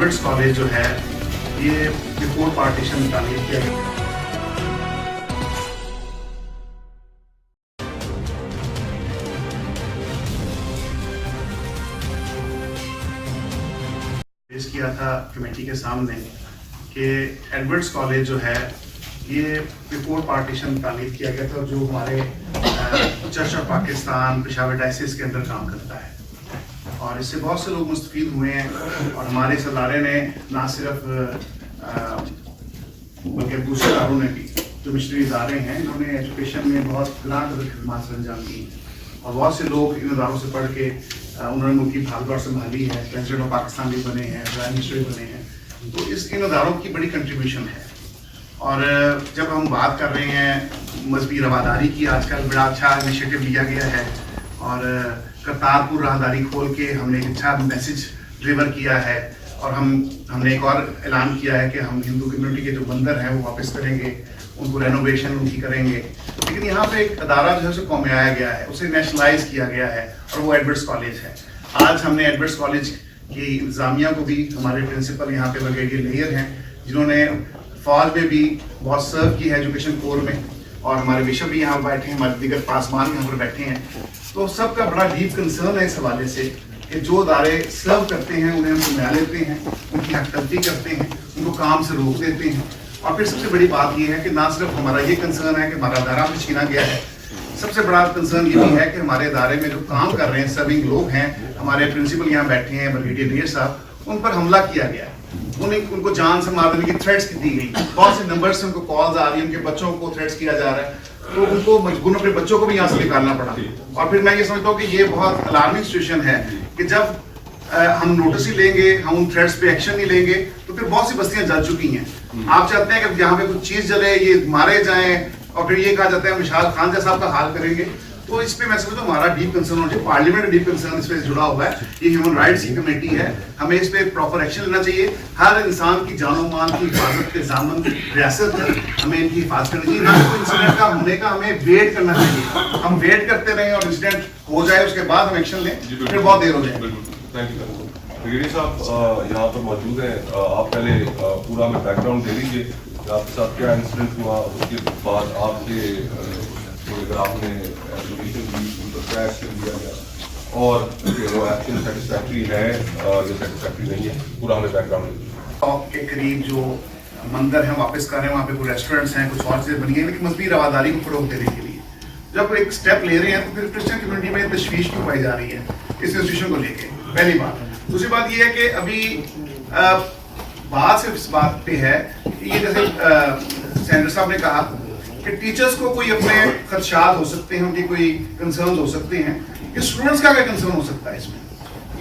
Edwards college जो है ये बिफोर पार्टीशन तामीर किया गया। पेश किया था कमेटी के सामने कि एडवर्ड्स कॉलेज जो है ये बिफोर पार्टीशन तामीर किया गया था, जो हमारे church of Pakistan Peshawar diocese के अंदर काम करता है। और इससे बहुत से लोग मुस्तफीद हुए हैं और हमारे इस अदारे ने ना सिर्फ बल्कि दूसरे इदारों ने भी, जो मिशनरी इदारे हैं, इन्होंने एजुकेशन में बहुत ग्रांट खदमात अंजाम दी हैं और बहुत से लोग इन इदारों से पढ़ के उन्होंने मुल्क की भागदौड़ संभाली है, प्रेसिडेंट ऑफ पाकिस्तान भी बने हैं, प्राइम मिनिस्टर भी बने हैं। तो इन इदारों की बड़ी कंट्रीब्यूशन है। और जब हम बात कर रहे हैं मजहबी रवादारी की, आजकल बड़ा अच्छा इनिशिएटिव लिया गया है और करतारपुर राहदारी खोल के हमने एक अच्छा मैसेज डिलीवर किया है। और हमने एक और ऐलान किया है कि हम हिंदू कम्युनिटी के जो बंदर हैं वो वापस करेंगे, उनको रेनोवेशन उनकी करेंगे। लेकिन यहाँ पे एक अदारा जो है उसे कौमाया गया है, उसे नेशनलाइज किया गया है और वो एडवर्ड्स कॉलेज है। आज हमने एडवर्ड्स कॉलेज की इंतजामिया को भी, हमारे प्रिंसिपल यहाँ पे ब्रिगेडियर लेयर हैं जिन्होंने फौज में भी बहुत सर्व की है एजुकेशन कोर में, और हमारे बिशप भी यहाँ बैठे हैं, हमारे दीगर पासमान यहाँ पर बैठे हैं। तो सबका बड़ा डीप कंसर्न है इस हवाले से कि जो अदारे सर्व करते हैं उन्हें हम सुना लेते हैं, उनकी हकतलफी करते हैं, उनको काम से रोक देते हैं। और फिर सबसे बड़ी बात यह है कि ना सिर्फ हमारा ये कंसर्न है कि हमारा अदारा में छीना गया है, सबसे बड़ा कंसर्न ये भी है कि हमारे अदारे में जो काम कर रहे हैं सर्विंग लोग हैं, हमारे प्रिंसिपल यहाँ बैठे हैं ब्रिगेडियर लेयर साहब, उन पर हमला किया गया है। उनको जान से मार देने की थ्रेट्स दी गई। बहुत से नंबर से उनको कॉल्स आ रही है, उनके बच्चों को थ्रेट्स किया जा रहा है, तो उनको मजबूरन अपने बच्चों को भी यहाँ से निकालना पड़ा। और फिर मैं ये समझता हूँ कि ये बहुत अलार्मिंग सिचुएशन है कि जब हम नोटिस ही लेंगे, हम उन थ्रेट्स पे एक्शन नहीं लेंगे, तो फिर बहुत सी बस्तियां जल चुकी हैं। आप चाहते हैं कि यहाँ पे कुछ चीज जले, ये मारे जाएं, और फिर ये कहा जाता है मिशाल खान जैसा आपका हाल करेंगे। तो इस पे मैं समझता हूँ हमारा डीप कंसर्न होना चाहिए, पार्लियामेंट डीप कंसर्न इस पे जुड़ा हुआ है। ये ह्यूमन राइट्स की कमेटी है, हमें इस पे प्रॉपर एक्शन लेना चाहिए। हर इंसान की जानो माल की हिफाजत के दामन रियासत है, हमें इनकी हिफाजत करनी चाहिए। ना तो इंसिडेंट का होने का हमें वेट करना चाहिए, हम वेट करते रहें और इंसिडेंट हो जाए उसके बाद हम एक्शन लें, फिर बहुत देर हो जाए। थैंक यू ब्रिगेडियर साहब यहाँ पर मौजूद हैं, आप पहले पूरा में बैकग्राउंड दे दीजिए, आपके साथ क्या इंसिडेंट हुआ, उसके बाद आपके अगर आपने एप्लीकेशन दी उन पर क्या एक्शन लिया गया और वो एक्शन सेटिस्फैक्ट्री है या सेटिस्फैक्ट्री नहीं है, पूरा हमें बैकग्राउंड। टॉप के करीब जो मंदिर हैं वापस कर रहे हैं, वहाँ पे कुछ रेस्टोरेंट्स हैं, कुछ और चीज़ें बनी हैं, लेकिन मजहबी रवादारी को फरोग देने के लिए जब कोई एक स्टेप ले रहे हैं तो फिर क्रिश्चियन कम्युनिटी में तशवीश क्यों पाई जा रही है इस इंस्टीट्यूशन को लेके, पहली बात। दूसरी बात ये है कि अभी बात सिर्फ इस बात पे है कि ये जैसे सेनेटर साहब ने कहा कि टीचर्स को कोई अपने खदशात हो सकते हैं, उनके कोई कंसर्न हो सकते हैं, कि स्टूडेंट्स का क्या कंसर्न हो सकता है इसमें,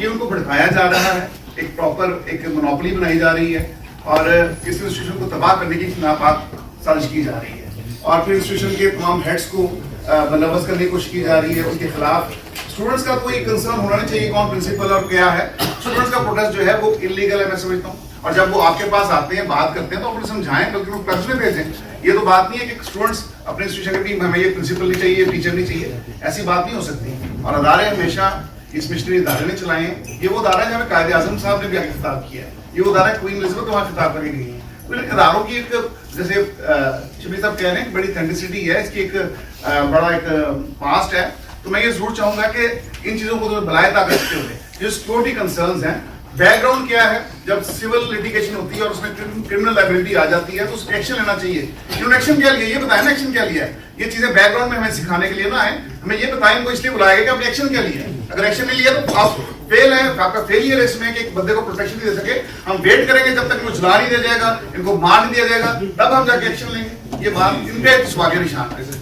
ये उनको भड़काया जा रहा है, एक प्रॉपर एक मोनोपोली बनाई जा रही है और इस इंस्टीट्यूशन को तबाह करने की नापाक साजिश की जा रही है। और फिर इंस्टीट्यूशन के तमाम हेड्स को बंदोबस्त करने की कोशिश की जा रही है, उनके खिलाफ स्टूडेंट्स का कोई कंसर्न होना नहीं चाहिए, कौन प्रिंसिपल और क्या है। स्टूडेंट्स का प्रोटेस्ट जो है वो इलीगल है, मैं समझता हूँ। और जब वो आपके पास आते हैं, बात करते हैं, तो उन्हें समझाएं, बल्कि वो प्रेस में भेजें। ये तो बात नहीं है कि स्टूडेंट्स अपने इंस्टीट्यूशन के हमें ये प्रिंसिपल नहीं चाहिए, टीचर नहीं चाहिए, ऐसी बात नहीं हो सकती। और अदारे हमेशा इस मिशनरी इदारे ने चलाए हैं। ये वो अदारा है जहाँ कायदे आजम साहब ने भी आगे खिताब किया है, ये वो अदारा क्वीन एलिजाबेथ वहाँ खिताब करके गई है। तो इन इदारों की एक, जैसे शबीर साहब कह रहे हैं, बड़ी ऑथेंटिसिटी है, इसकी एक बड़ा एक पास्ट है। तो मैं ये जरूर चाहूंगा कि इन चीजों को बुलाए ताकत रखते हुए जो सिक्योरिटी कंसर्न्स हैं, बैकग्राउंड क्या है, जब सिविल लिटिगेशन होती है और उसमें क्रिमिनल लायबिलिटी आ जाती है तो उसका एक्शन लेना चाहिए। इन्होंने एक्शन क्या लिया, ये बताया ना एक्शन क्या लिया है। ये चीजें बैकग्राउंड में हमें सिखाने के लिए ना है, हमें ये बताएं, इनको इसलिए बुलाया गया कि आपने एक्शन क्या लिया है। अगर एक्शन नहीं लिया तो आप फेल है, आपका फेलियर है इसमें कि एक बंदे को प्रोटेक्शन नहीं दे सके। हम वेट करेंगे जब तक इनको जला नहीं दिया जाएगा, इनको मार नहीं दिया जाएगा, तब हम जाके एक्शन लेंगे। ये बात इन पे सवालिया निशान है।